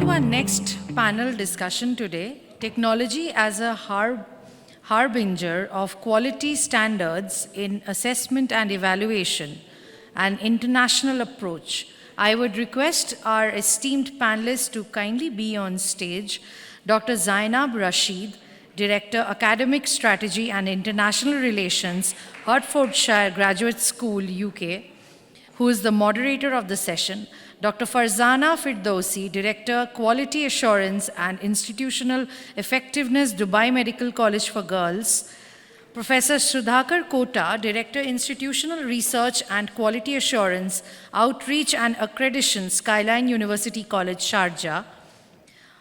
to our next panel discussion today, technology as a harbinger of quality standards in assessment and evaluation, an international approach. I would request our esteemed panelists to kindly be on stage. Dr. Zainab Rasheed, Director, Academic Strategy and International Relations, Hertfordshire Graduate School, UK, who is the moderator of the session. Dr. Farzana Firdousi, Director, Quality Assurance and Institutional Effectiveness, Dubai Medical College for Girls. Professor Sudhakar Kota, Director, Institutional Research and Quality Assurance, Outreach and Accreditation, Skyline University College, Sharjah.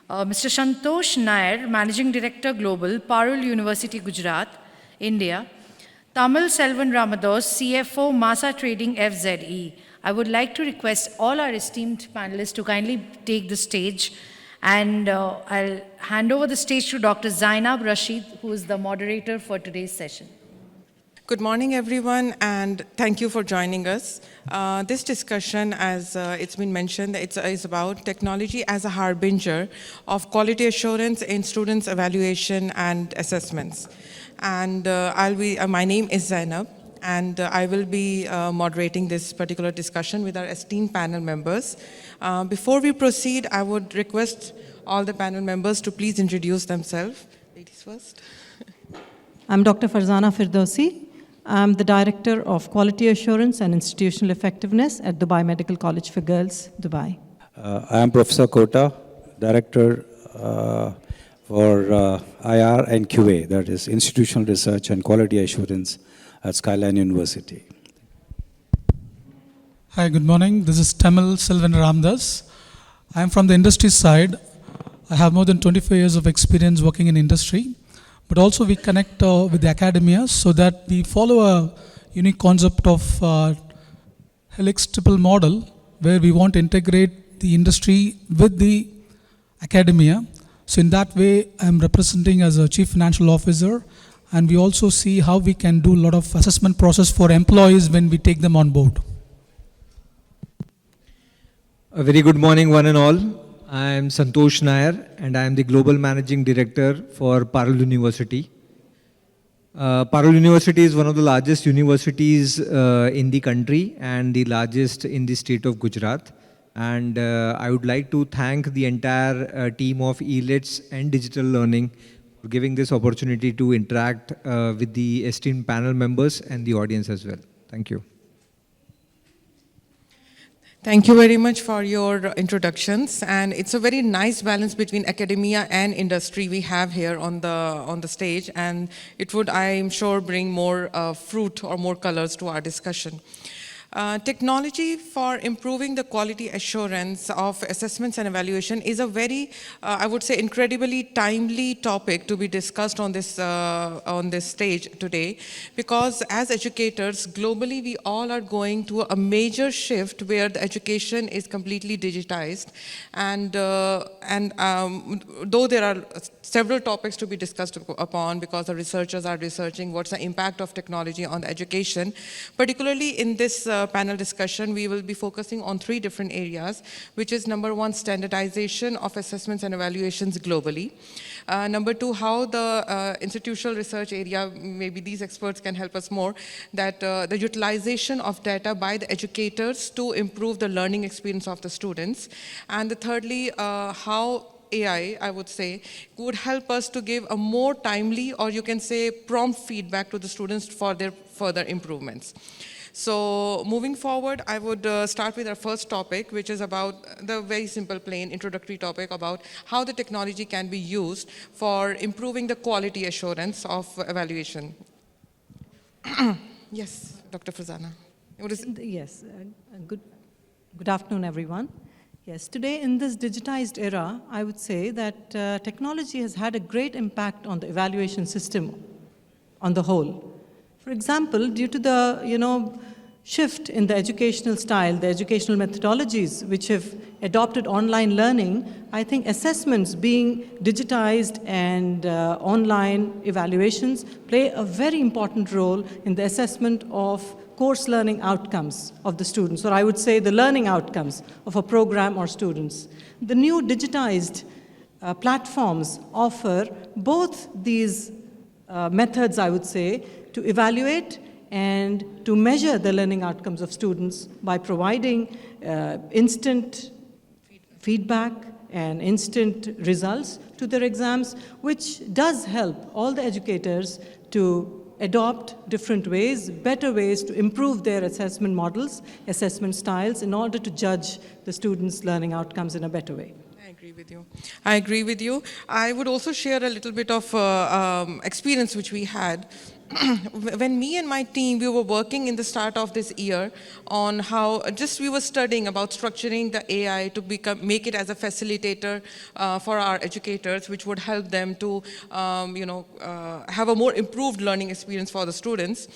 Mr. Santosh Nair, Managing Director, Global, Parul University, Gujarat, India. Tamil Selvan Ramadoss, CFO, Masa Trading FZE. I would like to request all our esteemed panelists to kindly take the stage, and I'll hand over the stage to Dr. Zainab Rasheed, who is the moderator for today's session. Good morning, everyone, and thank you for joining us. This discussion, as it's been mentioned, is about technology as a harbinger of quality assurance in students' evaluation and assessments. And my name is Zainab, and I will be moderating this particular discussion with our esteemed panel members. Before we proceed, I would request all the panel members to please introduce themselves. Ladies first. I'm Dr. Farzana Firdousi. I'm the Director of Quality Assurance and Institutional Effectiveness at Dubai Medical College for Girls, Dubai. I am Professor Kota, Director for IR and QA, that is Institutional Research and Quality Assurance at Skyline University. Hi, good morning. This is Tamil Selvan Ramadoss. I am from the industry side. I have more than 25 years of experience working in industry. But also we connect with the academia so that we follow a unique concept of helix triple model where we want to integrate the industry with the academia. So in that way, I'm representing as a Chief Financial Officer, and we also see how we can do a lot of assessment process for employees when we take them on board. A very good morning, one and all. I am Santosh Nair, and I am the Global Managing Director for Parul University. Parul University is one of the largest universities in the country and the largest in the state of Gujarat. And I would like to thank the entire team of Elets and Digital Learning for giving this opportunity to interact with the esteemed panel members and the audience as well. Thank you. Thank you very much for your introductions, and it's a very nice balance between academia and industry we have here on the stage, and it would, I'm sure, bring more fruit or more colors to our discussion. Technology for improving the quality assurance of assessments and evaluation is a very, I would say, incredibly timely topic to be discussed on this stage today, because as educators globally, we all are going to a major shift where the education is completely digitized, and though there are several topics to be discussed upon because the researchers are researching what's the impact of technology on the education, particularly in this panel discussion, we will be focusing on three different areas, which is number one, standardization of assessments and evaluations globally. Number two, how the institutional research area, maybe these experts can help us more, that the utilization of data by the educators to improve the learning experience of the students. And thirdly, how AI, I would say, would help us to give a more timely, or you can say prompt feedback to the students for their further improvements. So moving forward, I would start with our first topic, which is about the very simple, plain introductory topic about how the technology can be used for improving the quality assurance of evaluation. Yes, Dr. Farzana. Yes, good afternoon, everyone. Yes, today in this digitized era, I would say that technology has had a great impact on the evaluation system on the whole. For example, due to the shift in the educational style, the educational methodologies which have adopted online learning, I think assessments being digitized and online evaluations play a very important role in the assessment of course learning outcomes of the students, or I would say the learning outcomes of a program or students. The new digitized platforms offer both these methods, I would say, to evaluate and to measure the learning outcomes of students by providing instant feedback and instant results to their exams, which does help all the educators to adopt different ways, better ways to improve their assessment models, assessment styles, in order to judge the students' learning outcomes in a better way. I agree with you. I agree with you. I would also share a little bit of experience which we had. When me and my team, we were working in the start of this year on how we were studying about structuring the AI to make it as a facilitator for our educators, which would help them to have a more improved learning experience for the students.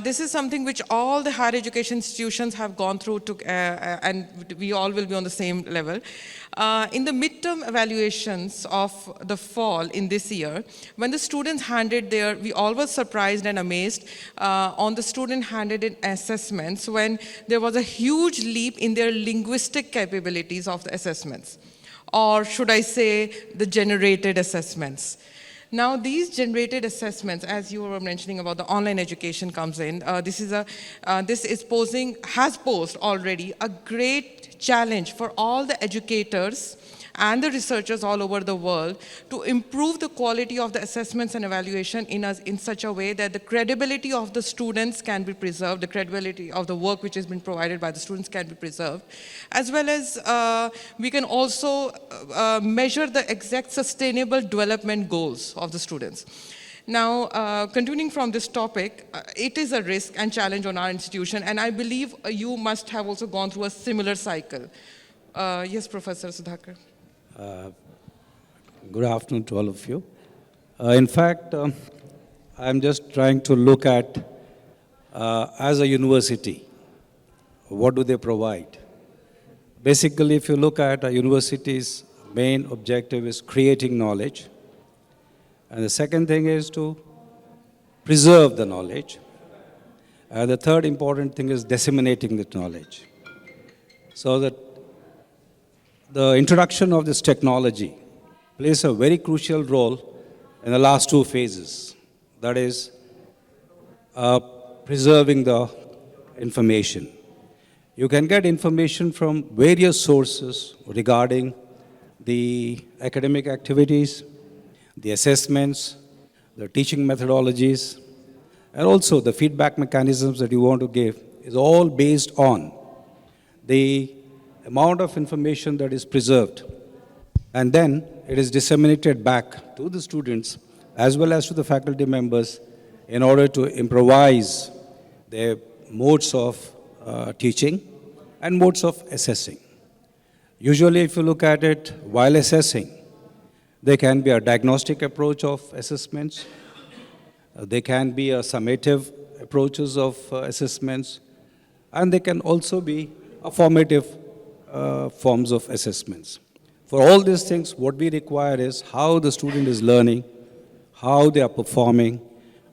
This is something which all the higher education institutions have gone through and we all will be on the same level. In the midterm evaluations of the fall in this year, when the students handed we all were surprised and amazed on the student handed in assessments when there was a huge leap in their linguistic capabilities of the assessments, or should I say the generated assessments. Now, these generated assessments, as you were mentioning about the online education comes in, has posed already a great challenge for all the educators and the researchers all over the world to improve the quality of the assessments and evaluation in such a way that the credibility of the students can be preserved, the credibility of the work which has been provided by the students can be preserved, as well as we can also measure the exact sustainable development goals of the students. Now, continuing from this topic, it is a risk and challenge on our institution, and I believe you must have also gone through a similar cycle. Yes, Professor Sudhakar. Good afternoon to all of you. In fact, I'm just trying to look at, as a university, what do they provide? Basically, if you look at a university's main objective is creating knowledge. And the second thing is to preserve the knowledge. And the third important thing is disseminating the knowledge. So that the introduction of this technology plays a very crucial role in the last two phases. That is, preserving the information. You can get information from various sources regarding the academic activities, the assessments, the teaching methodologies, and also the feedback mechanisms that you want to give is all based on the amount of information that is preserved. And then it is disseminated back to the students as well as to the faculty members in order to improvise their modes of teaching and modes of assessing. Usually, if you look at it while assessing, there can be a diagnostic approach of assessments. There can be a summative approaches of assessments. And there can also be a formative forms of assessments. For all these things, what we require is how the student is learning, how they are performing,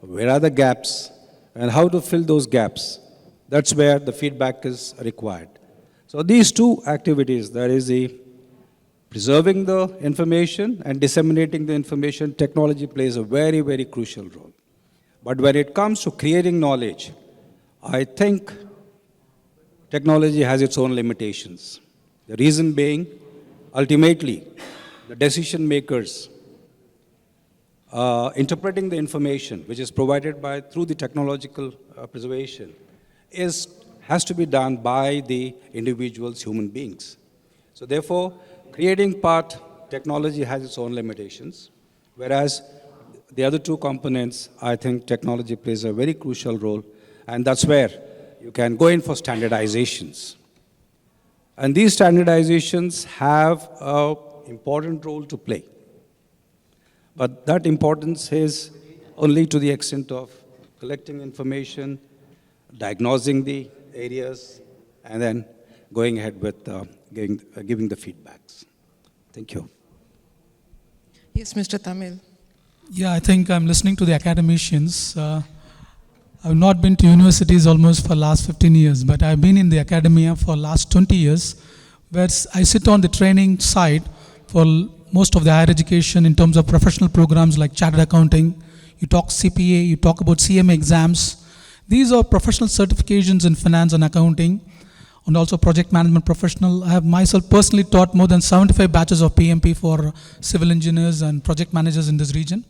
where are the gaps, and how to fill those gaps. That's where the feedback is required. So these two activities, that is the preserving the information and disseminating the information, technology plays a very, very crucial role. But when it comes to creating knowledge, I think technology has its own limitations. The reason being, ultimately, the decision makers interpreting the information which is provided through the technological preservation has to be done by the individuals, human beings. So therefore, creating part, technology has its own limitations, whereas the other two components, I think technology plays a very crucial role, and that's where you can go in for standardizations. And these standardizations have an important role to play. But that importance is only to the extent of collecting information, diagnosing the areas, and then going ahead with giving the feedbacks. Thank you. Yes, Mr. Tamil. Yeah, I think I'm listening to the academicians. I've not been to universities almost for last 15 years, but I've been in the academia for last 20 years, where I sit on the training side for most of the higher education in terms of professional programs like chartered accounting. You talk CPA, you talk about CMA exams. These are professional certifications in finance and accounting, and also project management professional. I have myself personally taught more than 75 batches of PMP for civil engineers and project managers in this region.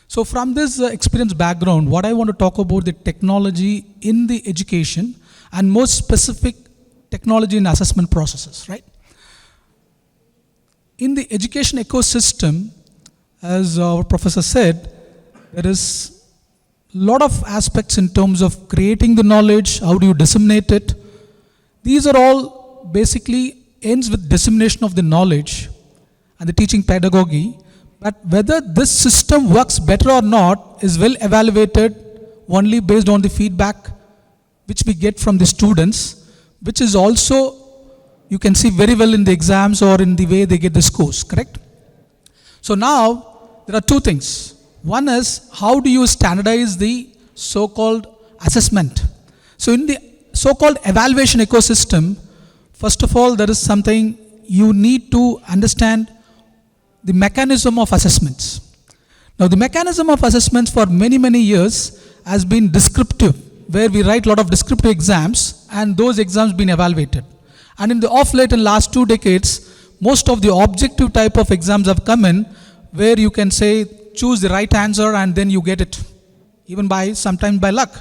So from this experience background, what I want to talk about the technology in the education and more specific technology in assessment processes, right? In the education ecosystem, as our professor said, there is a lot of aspects in terms of creating the knowledge, how do you disseminate it. These are all basically ends with dissemination of the knowledge and the teaching pedagogy. But whether this system works better or not is well evaluated only based on the feedback which we get from the students, which is also, you can see very well in the exams or in the way they get the scores, correct? So now, there are two things. One is, how do you standardize the so-called assessment? So in the so-called evaluation ecosystem, first of all, there is something you need to understand: the mechanism of assessments. Now the mechanism of assessments for many, many years has been descriptive, where we write a lot of descriptive exams and those exams been evaluated. And in the off late in last 2 decades, most of the objective type of exams have come in, where you can say, choose the right answer and then you get it, even by sometimes by luck.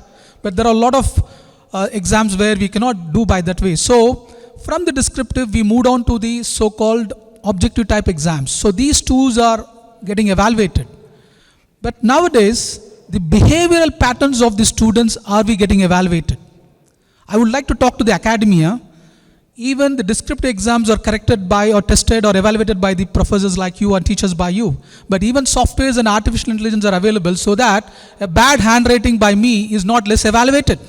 But there are a lot of exams where we cannot do by that way. So from the descriptive, we moved on to the so-called objective type exams. So these tools are getting evaluated. But nowadays, the behavioral patterns of the students are we getting evaluated. I would like to talk to the academia. Even the descriptive exams are corrected by or tested or evaluated by the professors like you and teachers by you. But even softwares and artificial intelligence are available so that a bad handwriting by me is not less evaluated.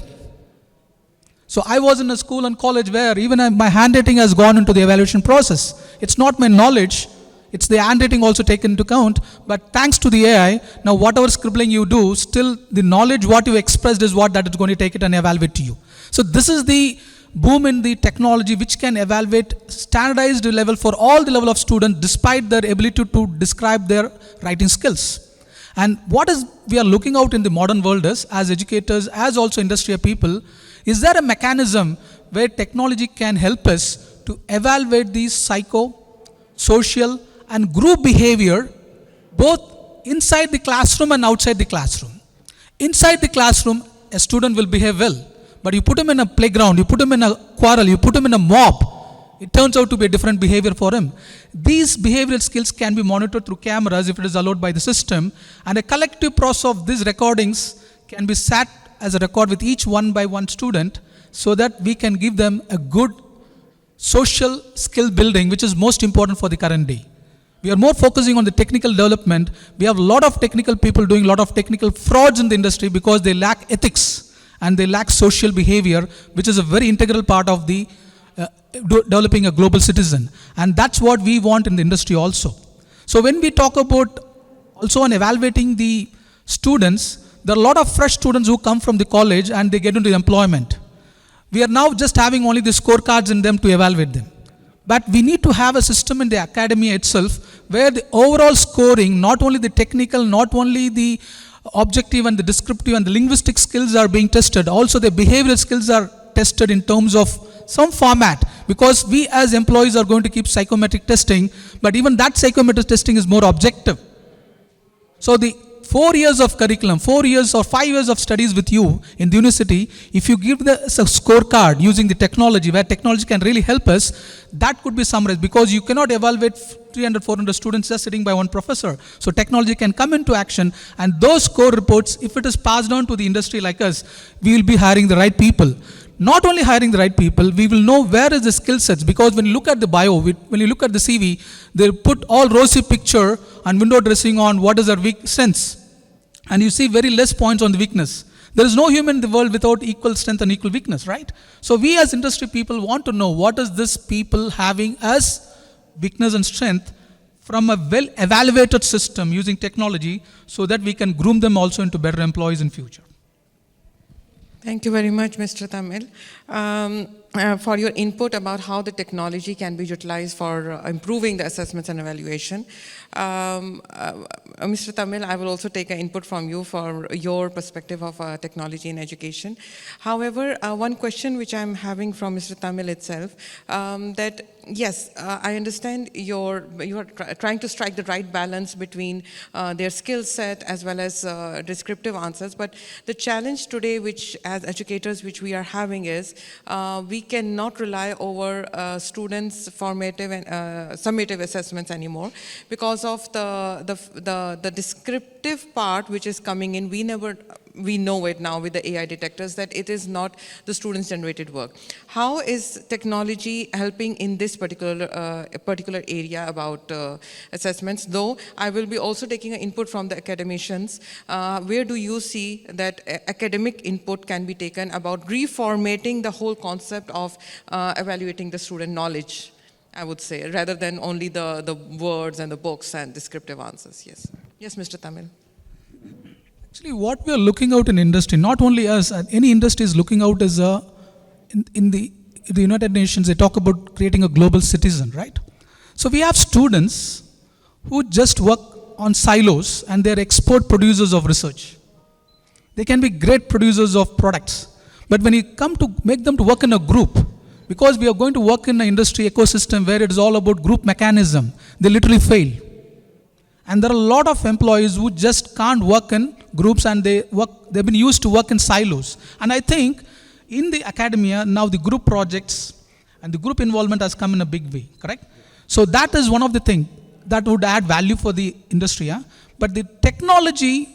So I was in a school and college where even my handwriting has gone into the evaluation process. It's not my knowledge, it's the handwriting also taken into account. But thanks to the AI, now whatever scribbling you do, still the knowledge what you expressed is what that is going to take it and evaluate to you. So this is the boom in the technology which can evaluate standardized level for all the level of students despite their ability to describe their writing skills. And what is we are looking out in the modern world is, as educators, as also industry people, is there a mechanism where technology can help us to evaluate these psycho, social and group behavior both inside the classroom and outside the classroom? Inside the classroom, a student will behave well. But you put him in a playground, you put him in a quarrel, you put him in a mob, it turns out to be a different behavior for him. These behavioral skills can be monitored through cameras if it is allowed by the system, and a collective process of these recordings can be sat as a record with each one by one student so that we can give them a good social skill building, which is most important for the current day. We are more focusing on the technical development. We have a lot of technical people doing a lot of technical frauds in the industry because they lack ethics and they lack social behavior, which is a very integral part of the developing a global citizen. And that's what we want in the industry also. So when we talk about also on evaluating the students, there are a lot of fresh students who come from the college and they get into employment. We are now just having only the scorecards in them to evaluate them. But we need to have a system in the academia itself where the overall scoring, not only the technical, not only the objective and the descriptive and the linguistic skills are being tested, also the behavioral skills are tested in terms of some format, because we as employees are going to keep psychometric testing, but even that psychometric testing is more objective. So the 4 years of curriculum, 4 years or 5 years of studies with you in the university, if you give the scorecard using the technology, where technology can really help us, that could be summarized, because you cannot evaluate 300, 400 students just sitting by one professor. So technology can come into action, and those score reports, if it is passed on to the industry like us, we will be hiring the right people. Not only hiring the right people, we will know where is the skill sets, because when you look at the bio, when you look at the CV, they put all rosy picture and window dressing on what is their weak strengths. And you see very less points on the weakness. There is no human in the world without equal strength and equal weakness, right? So we as industry people want to know what is this people having as weakness and strength from a well evaluated system using technology, so that we can groom them also into better employees in future. Thank you very much, Mr. Tamil, for your input about how the technology can be utilized for improving the assessments and evaluation. Mr. Tamil, I will also take an input from you for your perspective of technology in education. However, one question which I'm having from Mr. Tamil itself, that yes, I understand you are trying to strike the right balance between their skill set as well as descriptive answers, but the challenge today, which as educators which we are having is, we cannot rely over students' formative and summative assessments anymore because of the descriptive part which is coming in. We know it now with the AI detectors that it is not the students' generated work. How is technology helping in this particular area about assessments? Though I will be also taking an input from the academicians. Where do you see that academic input can be taken about reformatting the whole concept of evaluating the student knowledge, I would say, rather than only the words and the books and descriptive answers? Yes. Yes, Mr. Tamil. Actually, what we are looking out in industry, not only us, any industry is looking out as in the United Nations, they talk about creating a global citizen, right? So we have students who just work on silos and they're expert producers of research. They can be great producers of products. But when you come to make them to work in a group, because we are going to work in an industry ecosystem where it is all about group mechanism, they literally fail. And there are a lot of employees who just can't work in groups and they've been used to work in silos. And I think in the academia, now the group projects and the group involvement has come in a big way, correct? So that is one of the things that would add value for the industry. But the technology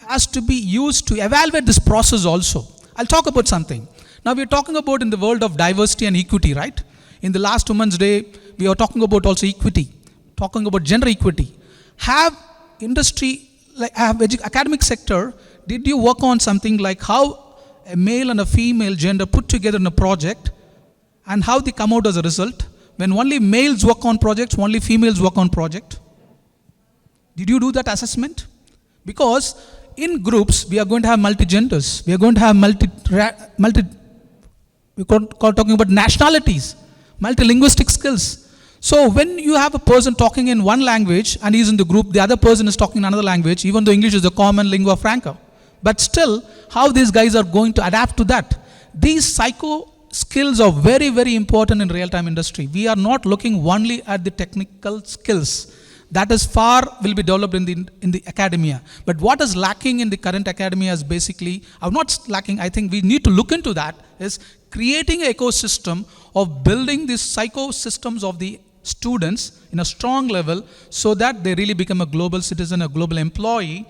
has to be used to evaluate this process also. I'll talk about something. Now we're talking about in the world of diversity and equity, right? In the last Women's Day, we are talking about also equity, talking about gender equity. Have industry, like academic sector, did you work on something like how a male and a female gender put together in a project and how they come out as a result? When only males work on projects, only females work on project. Did you do that assessment? Because in groups, we are going to have multi-genders. We are going to have talking about nationalities, multi-linguistic skills. So when you have a person talking in one language and he's in the group, the other person is talking in another language, even though English is the common lingua franca. But still, how these guys are going to adapt to that? These psycho skills are very, very important in real-time industry. We are not looking only at the technical skills. That is will be developed in the academia. But what is lacking in the current academia is basically, not lacking, I think we need to look into that, is creating an ecosystem of building these psychosystems of the students in a strong level so that they really become a global citizen, a global employee,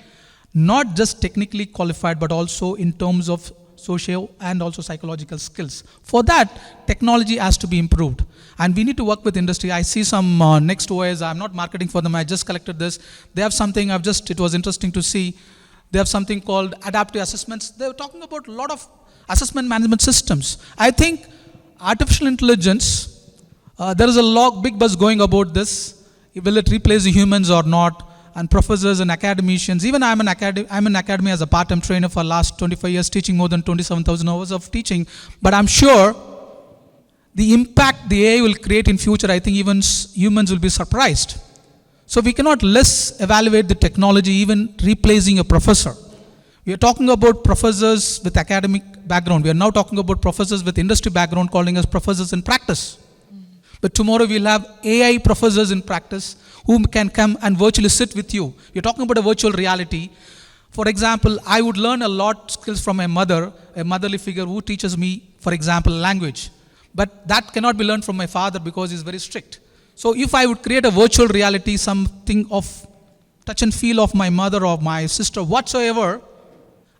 not just technically qualified, but also in terms of socio and also psychological skills. For that, technology has to be improved. And we need to work with industry. I see some next OS, I'm not marketing for them, I just collected this. They have something, it was interesting to see. They have something called adaptive assessments. They're talking about a lot of assessment management systems. I think artificial intelligence, there is a big buzz going about this. Will it replace the humans or not? And professors and academicians, even I'm in academy as a part-time trainer for last 25 years, teaching more than 27,000 hours of teaching. But I'm sure the impact the AI will create in future, I think even humans will be surprised. So we cannot less evaluate the technology, even replacing a professor. We are talking about professors with academic background. We are now talking about professors with industry background, calling us professors in practice. But tomorrow we'll have AI professors in practice who can come and virtually sit with you. You're talking about a virtual reality. For example, I would learn a lot skills from my mother, a motherly figure who teaches me, for example, language. But that cannot be learned from my father because he's very strict. So if I would create a virtual reality, something of touch and feel of my mother or my sister, whatsoever,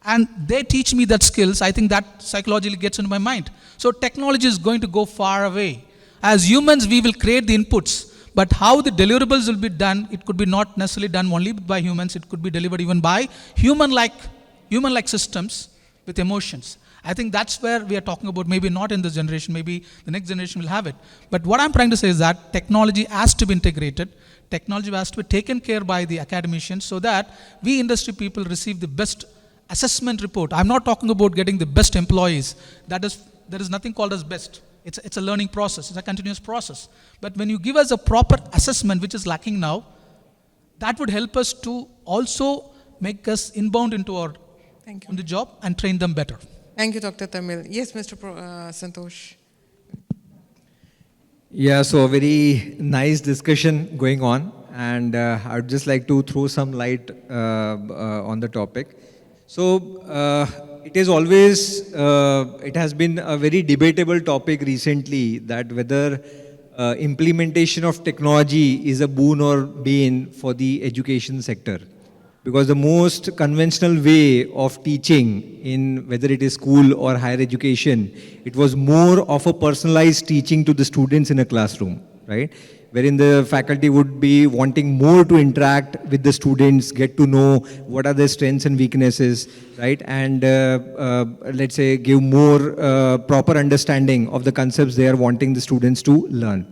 and they teach me that skills, I think that psychologically gets into my mind. So technology is going to go far away. As humans, we will create the inputs, but how the deliverables will be done, it could be not necessarily done only by humans, it could be delivered even by human-like systems with emotions. I think that's where we are talking about, maybe not in this generation, maybe the next generation will have it. But what I'm trying to say is that technology has to be integrated, technology has to be taken care by the academicians so that we industry people receive the best assessment report. I'm not talking about getting the best employees. There is nothing called as best. It's a learning process. It's a continuous process. But when you give us a proper assessment, which is lacking now, that would help us to also make us inbound into our on the job and train them better. Thank you, Dr. Tamil. Yes, Mr. Santosh. Yeah, so a very nice discussion going on, and I would just like to throw some light on the topic. So it is always, it has been a very debatable topic recently that whether implementation of technology is a boon or bane for the education sector. Because the most conventional way of teaching in whether it is school or higher education, it was more of a personalized teaching to the students in a classroom, right? Wherein the faculty would be wanting more to interact with the students, get to know what are their strengths and weaknesses, right? And let's say give more proper understanding of the concepts they are wanting the students to learn.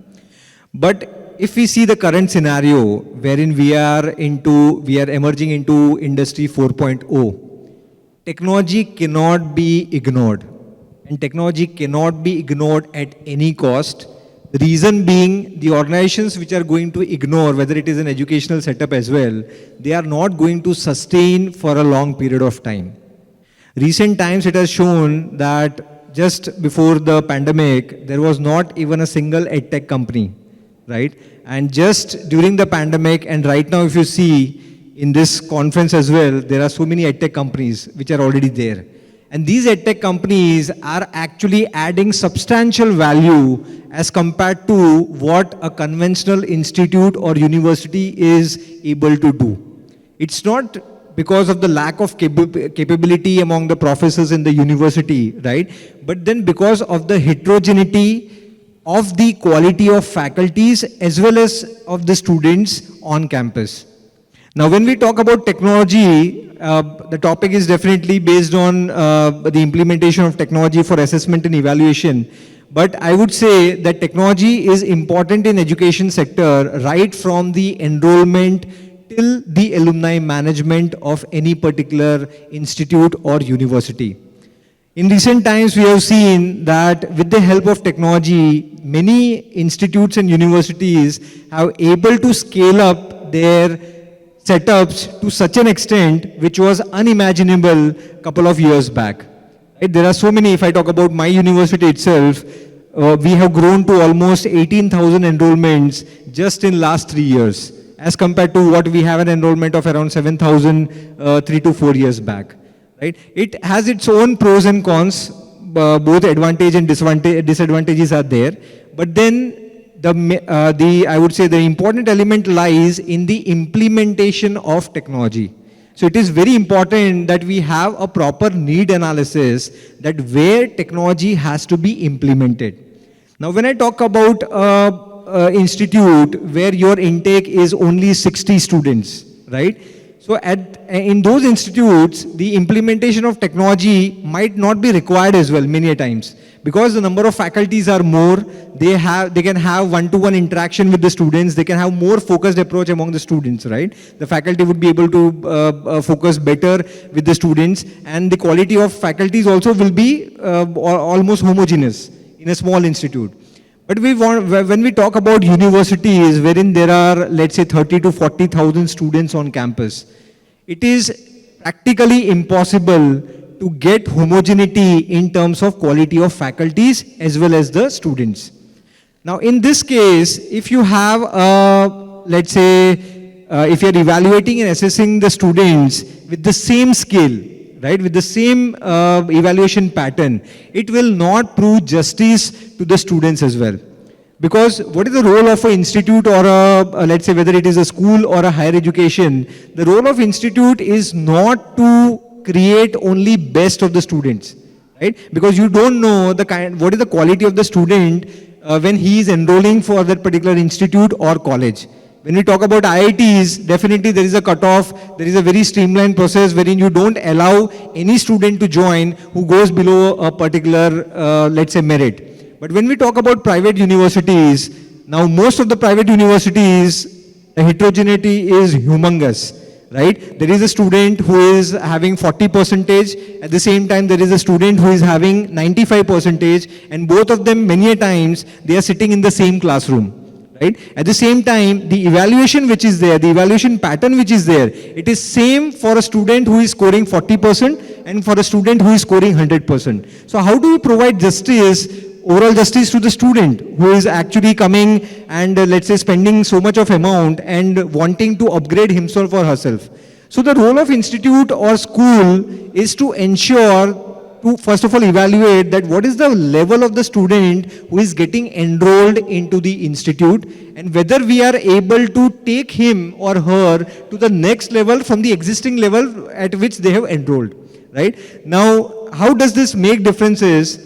But if we see the current scenario wherein we are emerging into Industry 4.0, technology cannot be ignored. And technology cannot be ignored at any cost. The reason being, the organizations which are going to ignore, whether it is an educational setup as well, they are not going to sustain for a long period of time. Recent times it has shown that just before the pandemic, there was not even a single edtech company, right? And just during the pandemic, and right now if you see in this conference as well, there are so many edtech companies which are already there. And these edtech companies are actually adding substantial value as compared to what a conventional institute or university is able to do. It's not because of the lack of capability among the professors in the university, right? But then because of the heterogeneity of the quality of faculties as well as of the students on campus. Now, when we talk about technology, the topic is definitely based on the implementation of technology for assessment and evaluation. But I would say that technology is important in education sector right from the enrollment till the alumni management of any particular institute or university. In recent times, we have seen that with the help of technology, many institutes and universities have able to scale up their setups to such an extent which was unimaginable a couple of years back. Right? There are so many, if I talk about my university itself, we have grown to almost 18,000 enrollments just in last 3 years, as compared to what we have an enrollment of around 7,000 3 to 4 years back. Right? It has its own pros and cons, both advantage and disadvantages are there. But then I would say the important element lies in the implementation of technology. So it is very important that we have a proper need analysis that where technology has to be implemented. Now, when I talk about institute where your intake is only 60 students, right? So in those institutes, the implementation of technology might not be required as well many a times, because the number of faculties are more, they can have one-to-one interaction with the students, they can have more focused approach among the students, right? The faculty would be able to focus better with the students, and the quality of faculties also will be almost homogeneous in a small institute. But when we talk about universities wherein there are, let's say, 30 to 40,000 students on campus, it is practically impossible to get homogeneity in terms of quality of faculties as well as the students. Now, in this case, if you have, let's say, if you're evaluating and assessing the students with the same skill, right, with the same evaluation pattern, it will not prove justice to the students as well. Because what is the role of an institute or let's say whether it is a school or a higher education, the role of institute is not to create only best of the students, right? Because you don't know what is the quality of the student when he is enrolling for that particular institute or college. When we talk about IITs, definitely there is a cutoff, there is a very streamlined process wherein you don't allow any student to join who goes below a particular, let's say, merit. But when we talk about private universities, now most of the private universities, the heterogeneity is humongous, right? There is a student who is having 40%, at the same time there is a student who is having 95%, and both of them many a times they are sitting in the same classroom. Right? At the same time, the evaluation which is there, the evaluation pattern which is there, it is same for a student who is scoring 40% and for a student who is scoring 100%. So how do we provide justice, overall justice to the student who is actually coming and let's say spending so much of amount and wanting to upgrade himself or herself? So the role of institute or school is to ensure to first of all evaluate that what is the level of the student who is getting enrolled into the institute and whether we are able to take him or her to the next level from the existing level at which they have enrolled, right? Now, how does this make differences?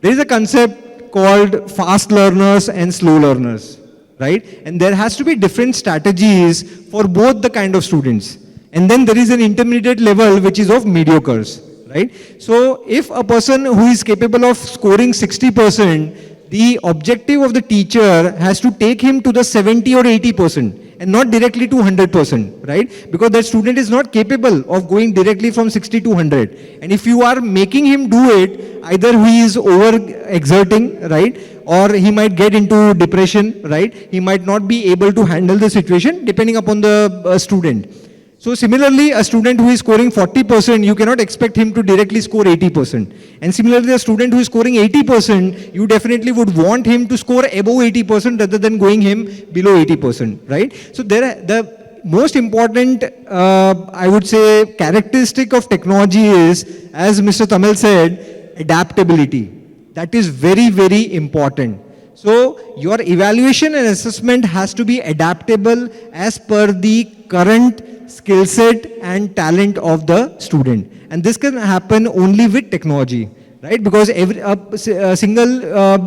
There is a concept called fast learners and slow learners, right? And there has to be different strategies for both the kind of students. And then there is an intermediate level which is of mediocres. Right? So if a person who is capable of scoring 60%, the objective of the teacher has to take him to the 70 or 80% and not directly to 100%, right? Because that student is not capable of going directly from 60 to 100. And if you are making him do it, either he is over exerting, right? Or he might get into depression, right? He might not be able to handle the situation depending upon the student. So similarly, a student who is scoring 40%, you cannot expect him to directly score 80%. And similarly, a student who is scoring 80%, you definitely would want him to score above 80% rather than going him below 80%, right? So the most important, I would say, characteristic of technology is, as Mr. Tamil said, adaptability. That is very, very important. So your evaluation and assessment has to be adaptable as per the current skill set and talent of the student. And this can happen only with technology, right? Because a single,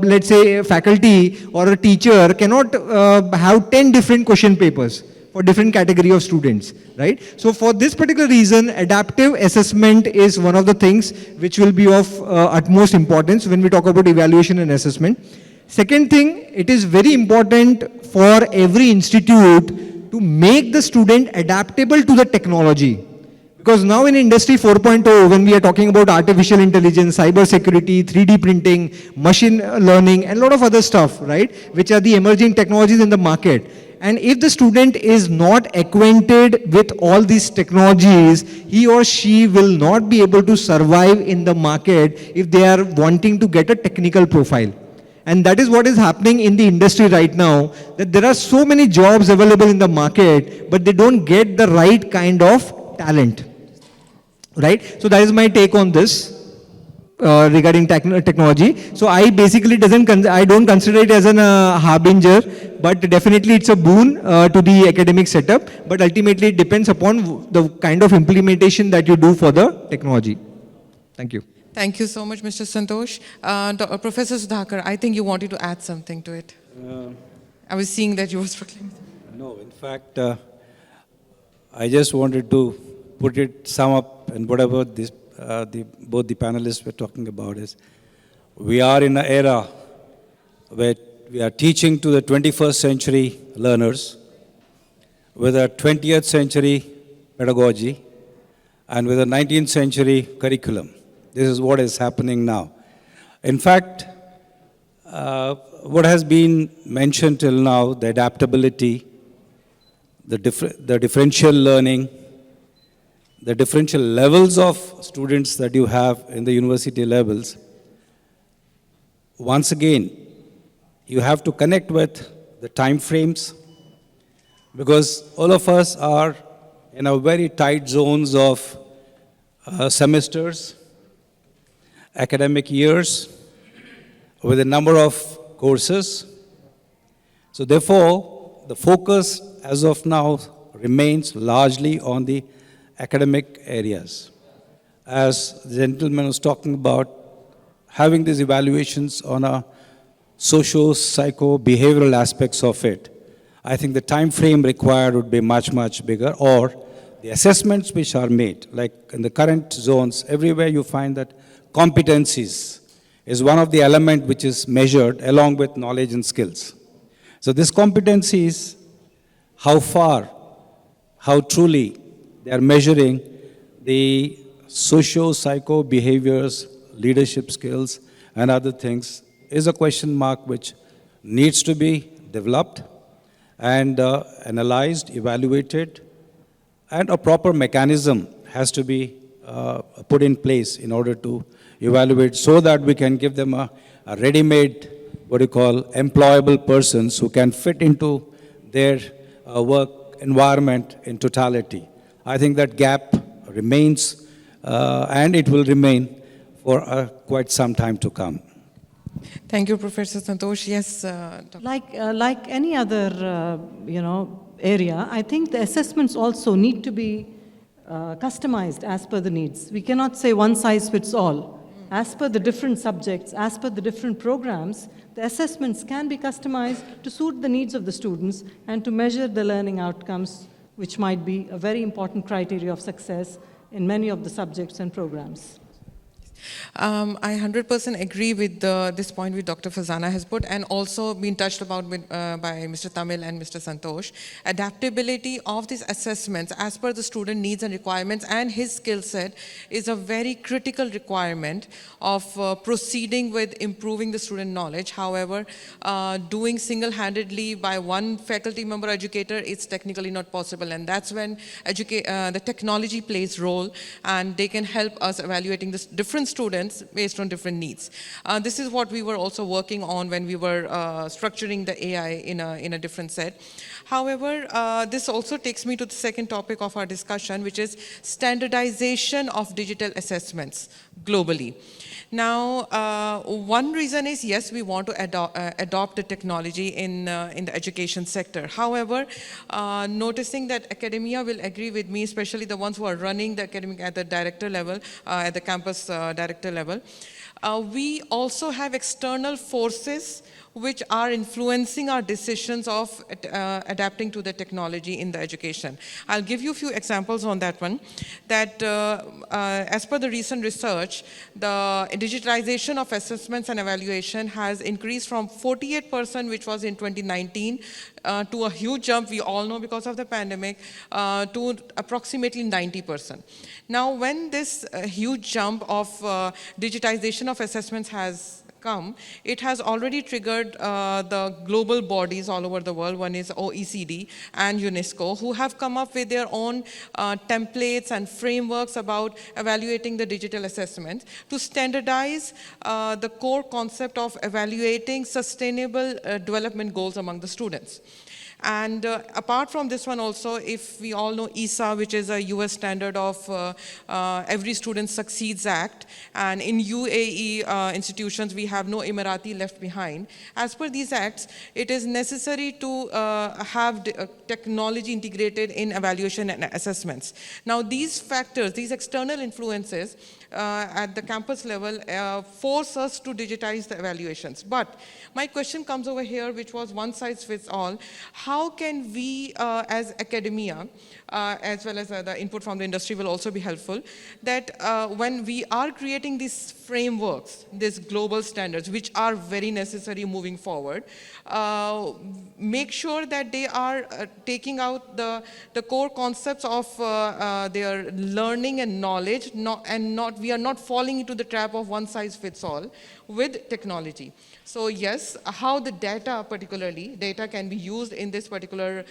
let's say, faculty or a teacher cannot have 10 different question papers for different category of students, right? So for this particular reason, adaptive assessment is one of the things which will be of utmost importance when we talk about evaluation and assessment. Second thing, it is very important for every institute to make the student adaptable to the technology. Because now in Industry 4.0, when we are talking about artificial intelligence, cyber security, 3D printing, machine learning, and a lot of other stuff, right, which are the emerging technologies in the market. And if the student is not acquainted with all these technologies, he or she will not be able to survive in the market if they are wanting to get a technical profile. And that is what is happening in the industry right now, that there are so many jobs available in the market, but they don't get the right kind of talent, right? So that is my take on this regarding technology. So I basically I don't consider it as an harbinger, but definitely it's a boon to the academic setup, but ultimately it depends upon the kind of implementation that you do for the technology. Thank you. Thank you so much, Mr. Santosh. Professor Sudhakar, I think you wanted to add something to it. I was seeing that you were struggling. No, in fact, I just wanted to sum up and whatever this, both the panelists were talking about is, we are in an era where we are teaching to the 21st century learners with a 20th century pedagogy and with a 19th century curriculum. This is what is happening now. In fact, what has been mentioned till now, the adaptability, the differential learning, the differential levels of students that you have in the university levels, once again, you have to connect with the time frames, because all of us are in a very tight zones of semesters, academic years, with a number of courses. So therefore, the focus as of now remains largely on the academic areas. As the gentleman was talking about, having these evaluations on a socio-psycho-behavioral aspects of it, I think the time frame required would be much, much bigger, or the assessments which are made, like in the current zones, everywhere you find that competencies is one of the elements which is measured along with knowledge and skills. So this competencies, how far, how truly they are measuring the socio-psycho behaviors, leadership skills, and other things, is a question mark which needs to be developed and analyzed, evaluated, and a proper mechanism has to be put in place in order to evaluate so that we can give them a ready-made, employable persons who can fit into their work environment in totality. I think that gap remains and it will remain for quite some time to come. Thank you, Professor Santosh. Yes, Dr. Like any other, area, I think the assessments also need to be customized as per the needs. We cannot say one size fits all. As per the different subjects, as per the different programs, the assessments can be customized to suit the needs of the students and to measure the learning outcomes, which might be a very important criteria of success in many of the subjects and programs. I 100% agree with this point which Dr. Farzana has put, and also been touched about by Mr. Tamil and Mr. Santosh. Adaptability of these assessments as per the student needs and requirements and his skill set is a very critical requirement of proceeding with improving the student knowledge. However, doing single-handedly by one faculty member educator is technically not possible, and that's when the technology plays role, and they can help us evaluating the different students based on different needs. This is what we were also working on when we were structuring the AI in a different set. However, this also takes me to the second topic of our discussion, which is standardization of digital assessments globally. Now, one reason is, yes, we want to adopt the technology in the education sector. However, noticing that academia will agree with me, especially the ones who are running the academic at the director level, at the campus director level, we also have external forces which are influencing our decisions of adapting to the technology in the education. I'll give you a few examples on that one. That as per the recent research, the digitalization of assessments and evaluation has increased from 48%, which was in 2019, to a huge jump, we all know because of the pandemic, to approximately 90%. Now, when this huge jump of digitization of assessments has come, it has already triggered the global bodies all over the world. One is OECD and UNESCO, who have come up with their own templates and frameworks about evaluating the digital assessments to standardize the core concept of evaluating sustainable development goals among the students. And apart from this one also, if we all know ESA, which is a US standard of Every Student Succeeds Act, and in UAE institutions, we have no Emirati left behind. As per these acts, it is necessary to have technology integrated in evaluation and assessments. Now, these factors, these external influences at the campus level force us to digitize the evaluations. But my question comes over here, which was one size fits all. How can we, as academia, as well as the input from the industry will also be helpful, that when we are creating these frameworks, these global standards, which are very necessary moving forward, make sure that they are taking out the core concepts of their learning and knowledge, we are not falling into the trap of one size fits all with technology. So yes, how the data can be used in this particular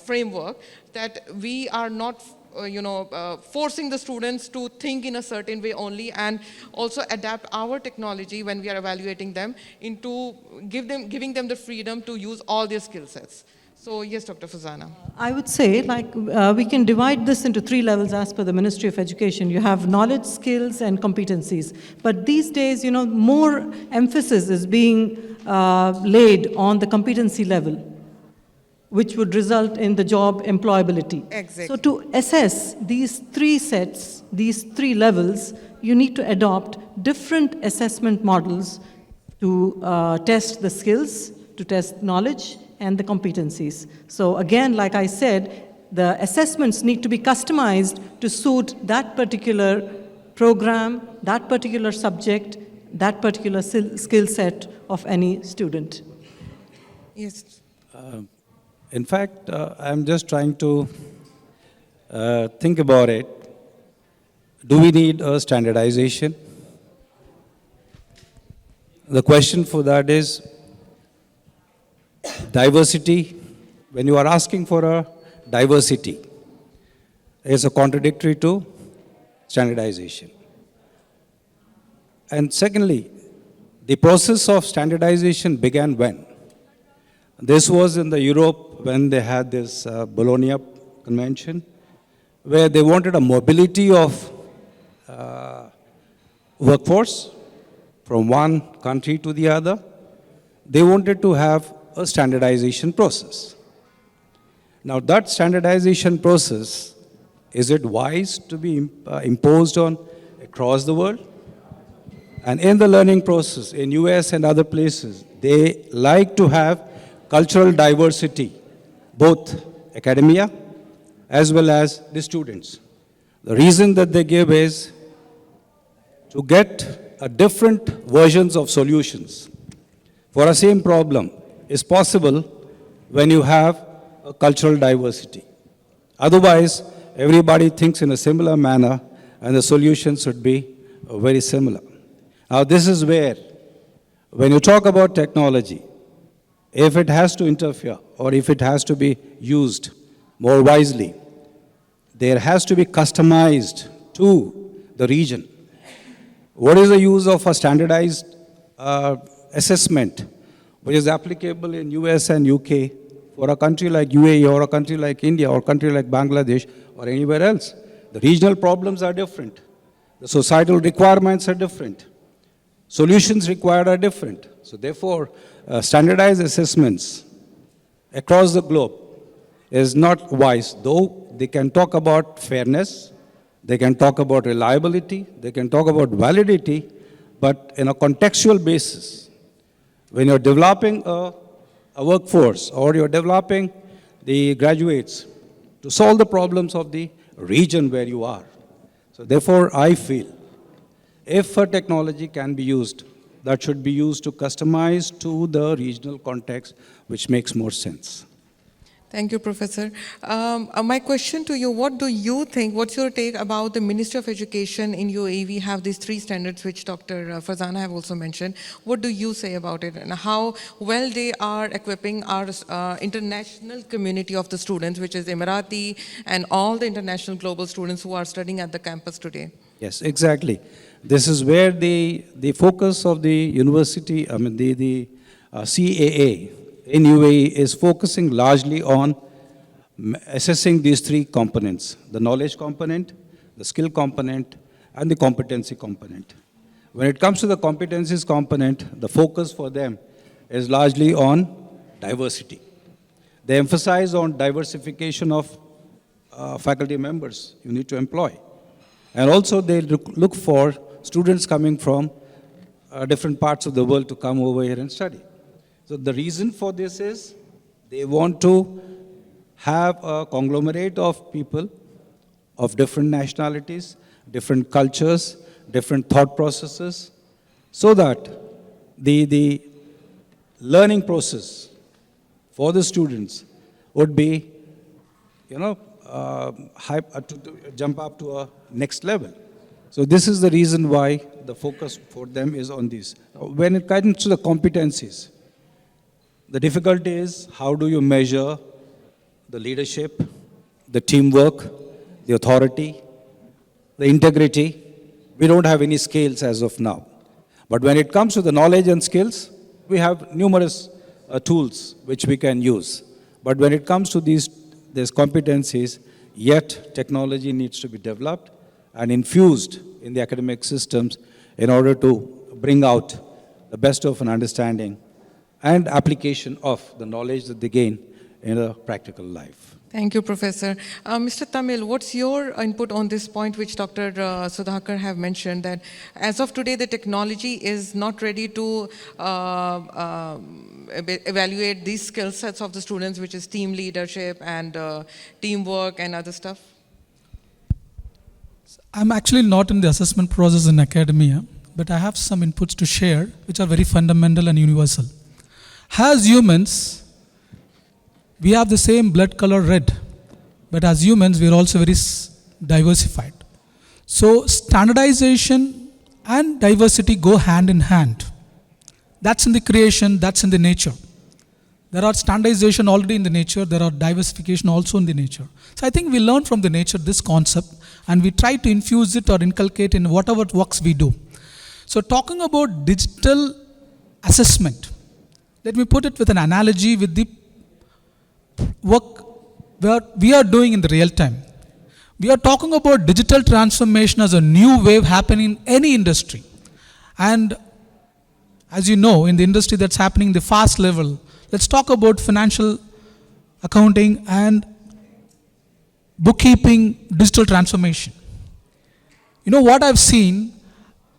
framework, that we are not forcing the students to think in a certain way only, and also adapt our technology when we are evaluating them into giving them the freedom to use all their skill sets. So yes, Dr. Farzana. I would say, we can divide this into 3 levels as per the Ministry of Education. You have knowledge, skills, and competencies. But these days, more emphasis is being laid on the competency level, which would result in the job employability. Exactly. So to assess these 3 sets, these 3 levels, you need to adopt different assessment models to test the skills, to test knowledge, and the competencies. So again, like I said, the assessments need to be customized to suit that particular program, that particular subject, that particular skill set of any student. Yes. In fact, I'm just trying to think about it. Do we need a standardization? The question for that is diversity. When you are asking for a diversity, is a contradictory to standardization. And secondly, the process of standardization began when? This was in the Europe when they had this Bologna Convention, where they wanted a mobility of workforce from one country to the other. They wanted to have a standardization process. Now that standardization process, is it wise to be imposed on across the world? And in the learning process, in US and other places, they like to have cultural diversity, both academia as well as the students. The reason that they give is to get a different versions of solutions for a same problem is possible when you have a cultural diversity. Otherwise, everybody thinks in a similar manner and the solutions should be very similar. Now this is where, when you talk about technology, if it has to interfere or if it has to be used more wisely, there has to be customized to the region. What is the use of a standardized assessment which is applicable in US and UK for a country like UAE or a country like India or a country like Bangladesh or anywhere else? The regional problems are different. The societal requirements are different. Solutions required are different. So therefore, standardized assessments across the globe is not wise, though they can talk about fairness, they can talk about reliability, they can talk about validity, but in a contextual basis, when you're developing a workforce or you're developing the graduates to solve the problems of the region where you are. So therefore, I feel if a technology can be used, that should be used to customize to the regional context, which makes more sense. Thank you, Professor. My question to you, what do you think, what's your take about the Ministry of Education in UAE? We have these 3 standards which Dr. Farzana have also mentioned. What do you say about it and how well they are equipping our international community of the students, which is Emirati and all the international global students who are studying at the campus today? Yes, exactly. This is where the focus of the university, the CAA in UAE is focusing largely on assessing these 3 components: the knowledge component, the skill component, and the competency component. When it comes to the competencies component, the focus for them is largely on diversity. They emphasize on diversification of faculty members you need to employ. And also they look for students coming from different parts of the world to come over here and study. So the reason for this is they want to have a conglomerate of people of different nationalities, different cultures, different thought processes, so that the learning process for the students would be, jump up to a next level. So this is the reason why the focus for them is on this. When it comes to the competencies, the difficulty is how do you measure the leadership, the teamwork, the authority, the integrity. We don't have any scales as of now. But when it comes to the knowledge and skills, we have numerous tools which we can use. But when it comes to these competencies, yet technology needs to be developed and infused in the academic systems in order to bring out the best of an understanding and application of the knowledge that they gain in a practical life. Thank you, Professor. Mr. Tamil, what's your input on this point which Dr. Sudhakar have mentioned, that as of today the technology is not ready to evaluate these skill sets of the students, which is team leadership and teamwork and other stuff? I'm actually not in the assessment process in academia, but I have some inputs to share which are very fundamental and universal. As humans, we have the same blood color red. but as humans, we are also very diversified. So standardization and diversity go hand in hand. That's in the creation, that's in the nature. There are standardization already in the nature, there are diversification also in the nature. So I think we learn from the nature this concept and we try to infuse it or inculcate in whatever works we do. So talking about digital assessment, let me put it with an analogy with the work where we are doing in the real time. We are talking about digital transformation as a new wave happening in any industry. And as you know, in the industry that's happening the fast level, let's talk about financial accounting and bookkeeping digital transformation. You know what I've seen,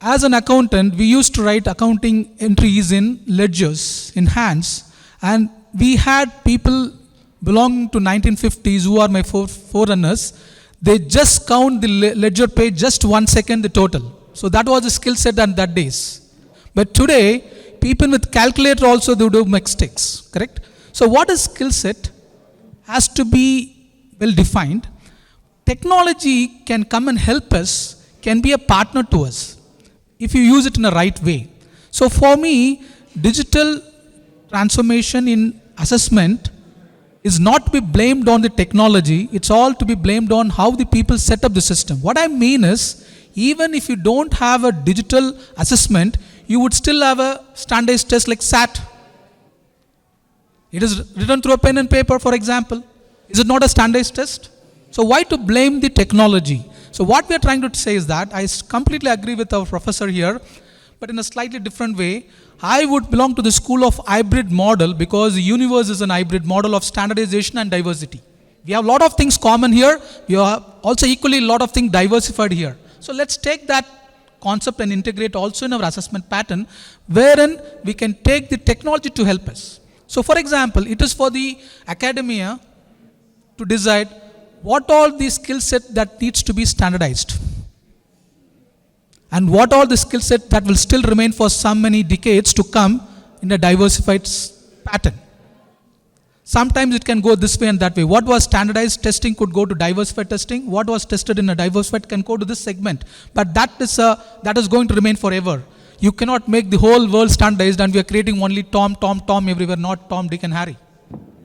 as an accountant, we used to write accounting entries in ledgers, in hands, and we had people belonging to 1950s who are my forerunners. They just count the ledger page just 1 second the total. So that was the skill set in that days. But today, people with calculator also they do mistakes, correct? So what is skill set has to be well defined. Technology can come and help us, can be a partner to us if you use it in the right way. So for me, digital transformation in assessment is not to be blamed on the technology, it's all to be blamed on how the people set up the system. What I mean is, even if you don't have a digital assessment, you would still have a standardized test like SAT. It is written through a pen and paper, for example. Is it not a standardized test? So why to blame the technology? So what we are trying to say is that, I completely agree with our professor here, but in a slightly different way. I would belong to the school of hybrid model because the universe is an hybrid model of standardization and diversity. We have a lot of things common here. We have also equally a lot of things diversified here. So let's take that concept and integrate also in our assessment pattern, wherein we can take the technology to help us. So for example, it is for the academia to decide what all the skill set that needs to be standardized and what all the skill set that will still remain for so many decades to come in a diversified pattern. Sometimes it can go this way and that way. What was standardized testing could go to diversified testing. What was tested in a diversified can go to this segment. But that is going to remain forever. You cannot make the whole world standardized and we are creating only Tom everywhere, not Tom, Dick and Harry.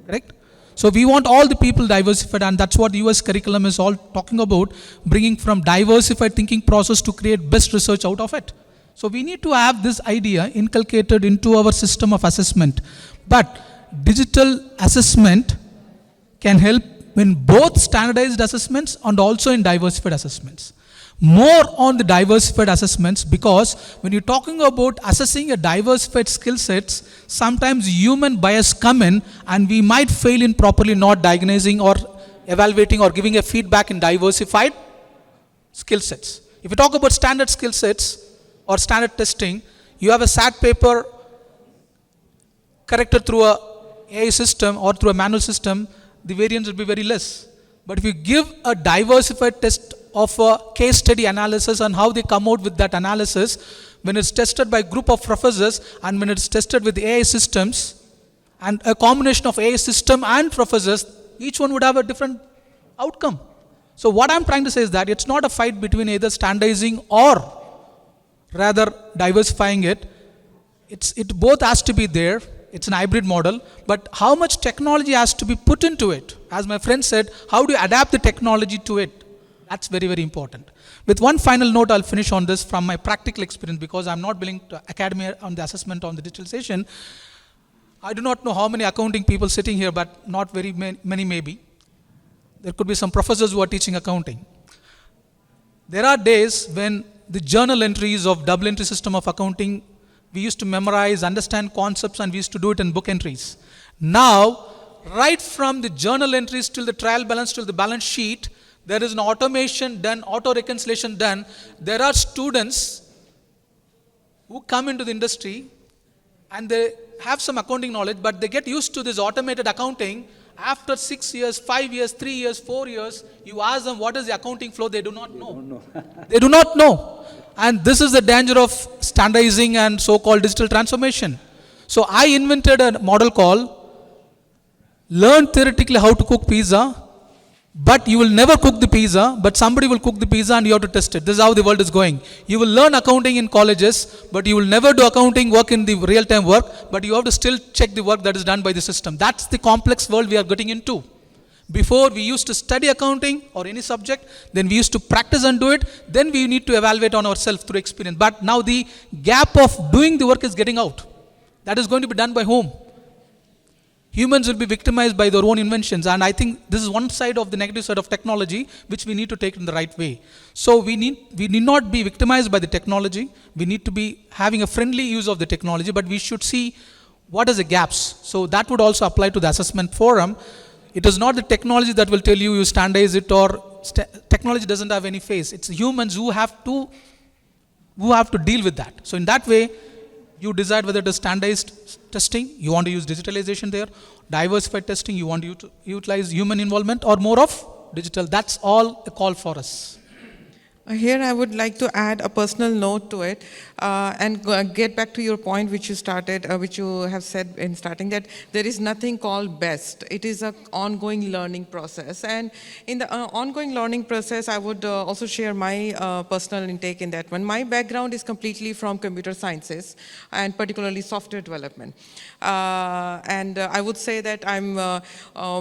Correct? So we want all the people diversified, and that's what the US curriculum is all talking about, bringing from diversified thinking process to create best research out of it. So we need to have this idea inculcated into our system of assessment. But digital assessment can help in both standardized assessments and also in diversified assessments. More on the diversified assessments, because when you're talking about assessing a diversified skill sets, sometimes human bias come in and we might fail in properly not diagnosing or evaluating or giving a feedback in diversified skill sets. If you talk about standard skill sets or standard testing, you have a SAT paper corrected through a AI system or through a manual system, the variance will be very less. But if you give a diversified test of a case study analysis and how they come out with that analysis, when it's tested by a group of professors and when it's tested with AI systems and a combination of AI system and professors, each one would have a different outcome. So what I'm trying to say is that it's not a fight between either standardizing or rather diversifying it. It both has to be there. It's an hybrid model, but how much technology has to be put into it? As my friend said, how do you adapt the technology to it? That's very, very important. With one final note, I'll finish on this from my practical experience, because I'm not belonging to academia on the assessment on the digitalization. I do not know how many accounting people sitting here, but not very many maybe. There could be some professors who are teaching accounting. There are days when the journal entries of double entry system of accounting, we used to memorize, understand concepts, and we used to do it in book entries. Now, right from the journal entries till the trial balance till the balance sheet, there is an automation done, auto reconciliation done. There are students who come into the industry and they have some accounting knowledge, but they get used to this automated accounting. After 6 years, 5 years, 3 years, 4 years, you ask them what is the accounting flow, they do not know. They do not know. And this is the danger of standardizing and so-called digital transformation. So I invented a model called learn theoretically how to cook pizza, But you will never cook the pizza, but somebody will cook the pizza and you have to test it. This is how the world is going. You will learn accounting in colleges, but you will never do accounting work in the real-time work, but you have to still check the work that is done by the system. That's the complex world we are getting into. Before, we used to study accounting or any subject, then we used to practice and do it, then we need to evaluate on ourselves through experience. But now the gap of doing the work is getting out. That is going to be done by whom? Humans will be victimized by their own inventions, and I think this is one side of the negative side of technology, which we need to take in the right way. So we need not be victimized by the technology. We need to be having a friendly use of the technology, but we should see what are the gaps. So that would also apply to the assessment forum. It is not the technology that will tell you standardize it, or technology doesn't have any face. It's humans who have to deal with that. So in that way, you decide whether it is standardized testing, you want to use digitalization there, diversified testing, you want to utilize human involvement, or more of digital. That's all a call for us. Here I would like to add a personal note to it and get back to your point which you started, which you have said in starting, that there is nothing called best. It is an ongoing learning process. And in the ongoing learning process, I would also share my personal intake in that one. My background is completely from computer sciences and particularly software development. And I would say that I'm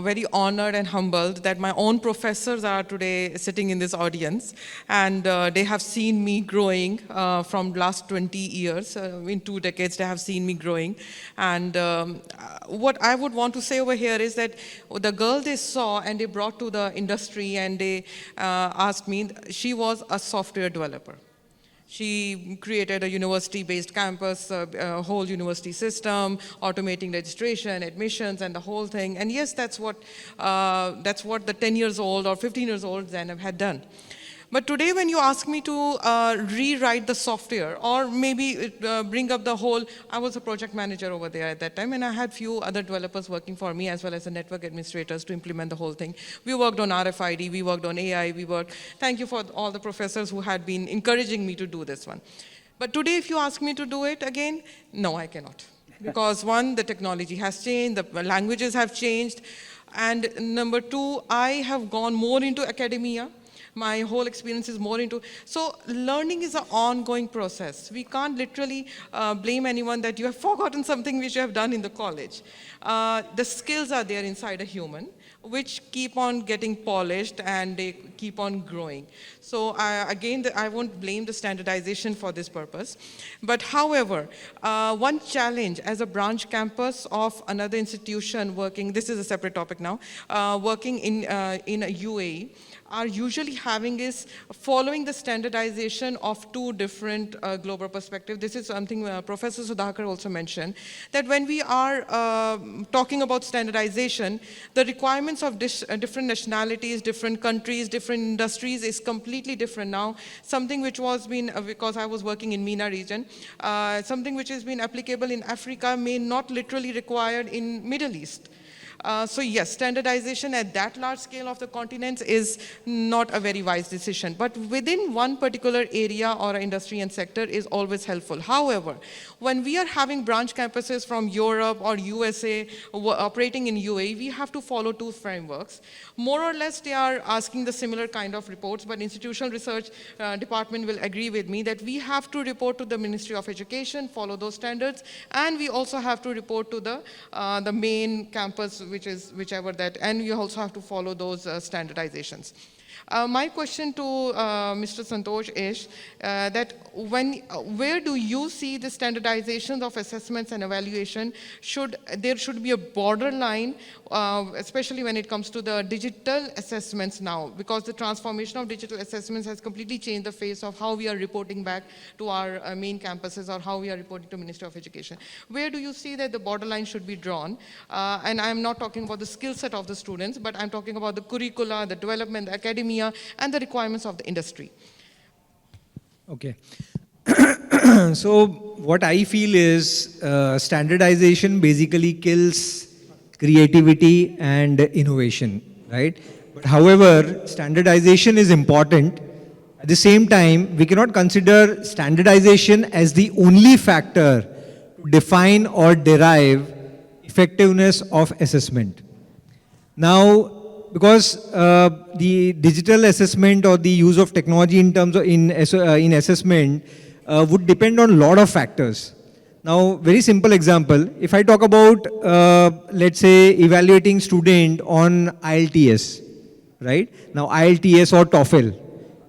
very honored and humbled that my own professors are today sitting in this audience, and they have seen me growing from last 20 years. In 2 decades, they have seen me growing. And what I would want to say over here is that the girl they saw and they brought to the industry and they asked me, she was a software developer. She created a university-based campus, a whole university system, automating registration, admissions, and the whole thing. And yes, that's what the 10 years old or 15 years old Zainab had done. But today when you ask me to rewrite the software or maybe bring up the whole, I was a project manager over there at that time, and I had few other developers working for me as well as the network administrators to implement the whole thing. We worked on RFID, we worked on AI, thank you for all the professors who had been encouraging me to do this one. But today if you ask me to do it again, no, I cannot. Because one, the technology has changed, the languages have changed, and number two, I have gone more into academia. My whole experience is more into, so learning is an ongoing process. We can't literally blame anyone that you have forgotten something which you have done in the college. The skills are there inside a human, which keep on getting polished and they keep on growing. So again, I won't blame the standardization for this purpose. But however, one challenge as a branch campus of another institution working, this is a separate topic now, working in a UAE, are usually having is following the standardization of two different global perspectives. This is something Professor Sudhakar also mentioned, that when we are talking about standardization, the requirements of different nationalities, different countries, different industries is completely different now. Something which was been, because I was working in MENA region, something which has been applicable in Africa may not literally required in Middle East. So yes, standardization at that large scale of the continents is not a very wise decision. But within one particular area or industry and sector is always helpful. However, when we are having branch campuses from Europe or USA operating in UAE, we have to follow two frameworks. More or less, they are asking the similar kind of reports, but institutional research department will agree with me that we have to report to the Ministry of Education, follow those standards, and we also have to report to the main campus, which is whichever that, and you also have to follow those standardizations. My question to Mr. Santosh is that where do you see the standardization of assessments and evaluation? There should be a borderline, especially when it comes to the digital assessments now, because the transformation of digital assessments has completely changed the face of how we are reporting back to our main campuses or how we are reporting to Ministry of Education. Where do you see that the borderline should be drawn? And I'm not talking about the skill set of the students, but I'm talking about the curricula, the development, the academia, and the requirements of the industry. Okay. So what I feel is standardization basically kills creativity and innovation, right? But however, standardization is important. At the same time, we cannot consider standardization as the only factor to define or derive effectiveness of assessment. Now, because the digital assessment or the use of technology in terms of in assessment would depend on a lot of factors. Now, very simple example, if I talk about, let's say, evaluating student on IELTS, right? Now, IELTS or TOEFL.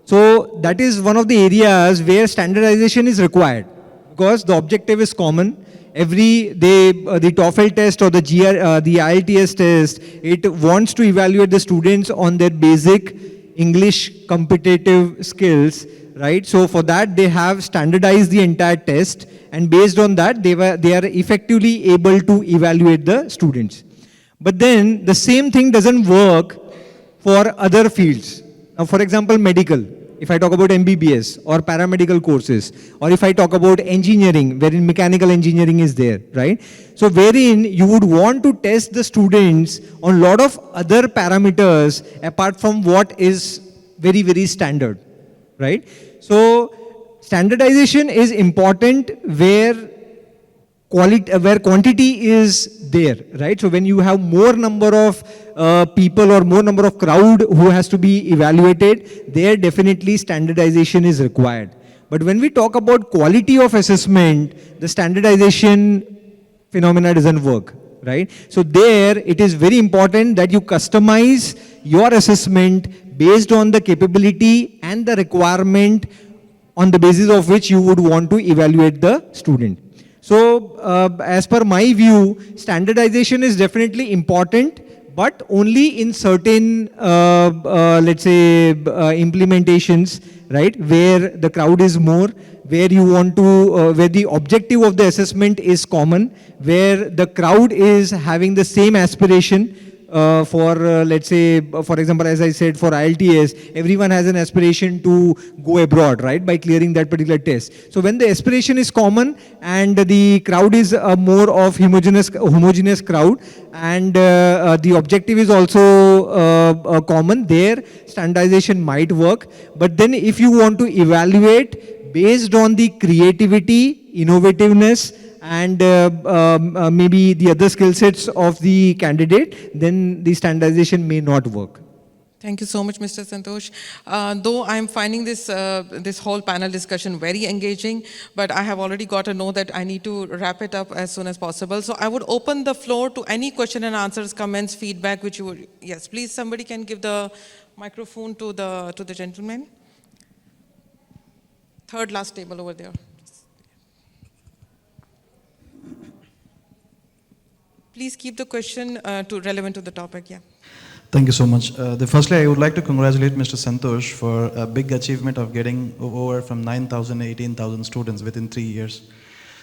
So, that is one of the areas where standardization is required because the objective is common. The TOEFL test or the IELTS test, it wants to evaluate the students on their basic English competitive skills, right? So for that, they have standardized the entire test, and based on that, they are effectively able to evaluate the students. But then the same thing doesn't work for other fields. Now, for example, medical. If I talk about MBBS or paramedical courses, or if I talk about engineering, wherein mechanical engineering is there, right? So wherein you would want to test the students on a lot of other parameters apart from what is very, very standard, right? So standardization is important where quantity is there, right? So when you have more number of people or more number of crowd who has to be evaluated, there definitely standardization is required. But when we talk about quality of assessment, the standardization phenomena doesn't work, right? So there it is very important that you customize your assessment based on the capability and the requirement on the basis of which you would want to evaluate the student. So, as per my view, standardization is definitely important, but only in certain, let's say, implementations, right, where the crowd is more, where you want to, where the objective of the assessment is common, where the crowd is having the same aspiration. Let's say, for example, as I said, for IELTS, everyone has an aspiration to go abroad, right, by clearing that particular test. So when the aspiration is common and the crowd is a more of homogeneous crowd, and the objective is also common, there standardization might work. But then if you want to evaluate based on the creativity, innovativeness, and maybe the other skill sets of the candidate, then the standardization may not work. Thank you so much, Mr. Santosh. Though I'm finding this whole panel discussion very engaging, but I have already got to know that I need to wrap it up as soon as possible. So I would open the floor to any question and answers, comments, feedback, which you would, yes, please, somebody can give the microphone to the gentleman. Third last table over there. Please keep the question relevant to the topic, yeah. Thank you so much. Firstly, I would like to congratulate Mr. Santosh for a big achievement of getting over from 9,000 to 18,000 students within 3 years.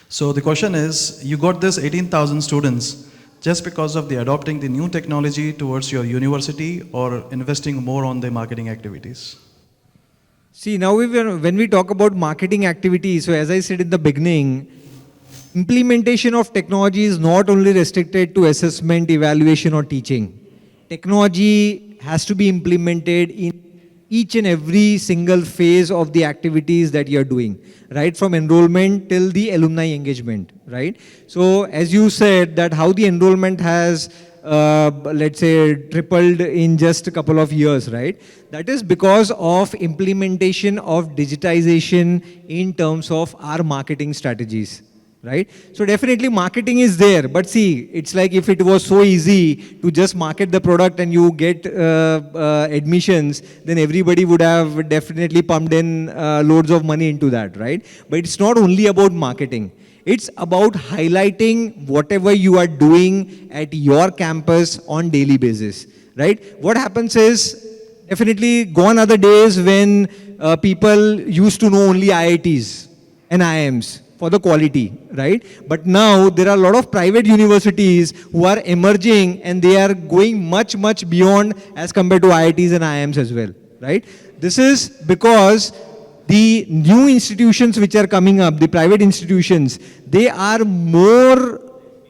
So the question is, you got this 18,000 students just because of the adopting the new technology towards your university or investing more on the marketing activities? See, now when we talk about marketing activities, so as I said in the beginning, implementation of technology is not only restricted to assessment, evaluation, or teaching. Technology has to be implemented in each and every single phase of the activities that you're doing, right? From enrollment till the alumni engagement, right? So as you said that how the enrollment has, let's say, tripled in just a couple of years, right? That is because of implementation of digitization in terms of our marketing strategies. Right? So definitely marketing is there, but see, it's like if it was so easy to just market the product and you get admissions, then everybody would have definitely pumped in loads of money into that, right? But it's not only about marketing. It's about highlighting whatever you are doing at your campus on daily basis, right? What happens is, definitely gone are the days when people used to know only IITs and IIMs for the quality, right? But now there are a lot of private universities who are emerging and they are going much, much beyond as compared to IITs and IIMs as well, right? This is because the new institutions which are coming up, the private institutions, they are more,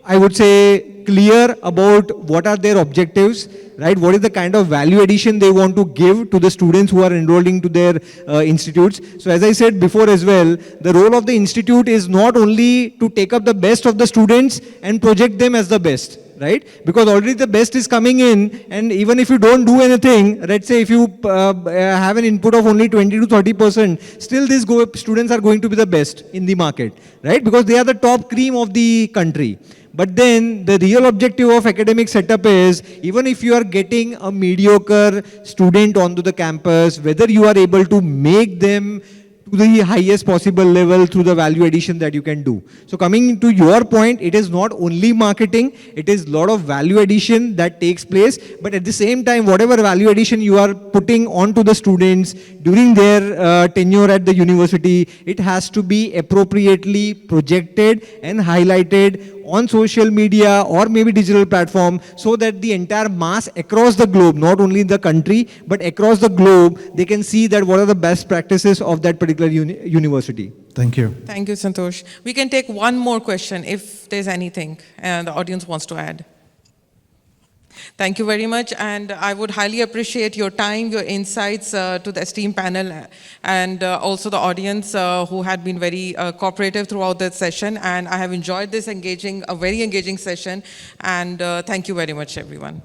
I would say, clear about what are their objectives, right? What is the kind of value addition they want to give to the students who are enrolling to their institutes. So as I said before as well, the role of the institute is not only to take up the best of the students and project them as the best, right? Because already the best is coming in, and even if you don't do anything, let's say if you have an input of only 20 to 30%, still these students are going to be the best in the market, right? Because they are the top cream of the country. But then the real objective of academic setup is, even if you are getting a mediocre student onto the campus, whether you are able to make them to the highest possible level through the value addition that you can do. So coming to your point, it is not only marketing, it is a lot of value addition that takes place, but at the same time, whatever value addition you are putting onto the students during their tenure at the university, it has to be appropriately projected and highlighted on social media or maybe digital platform, so that the entire mass across the globe, not only in the country, but across the globe, they can see that what are the best practices of that particular university. Thank you. Thank you, Santosh. We can take one more question if there's anything the audience wants to add. Thank you very much, and I would highly appreciate your time, your insights to the esteemed panel, and also the audience who had been very cooperative throughout the session, and I have enjoyed this a very engaging session, and thank you very much, everyone.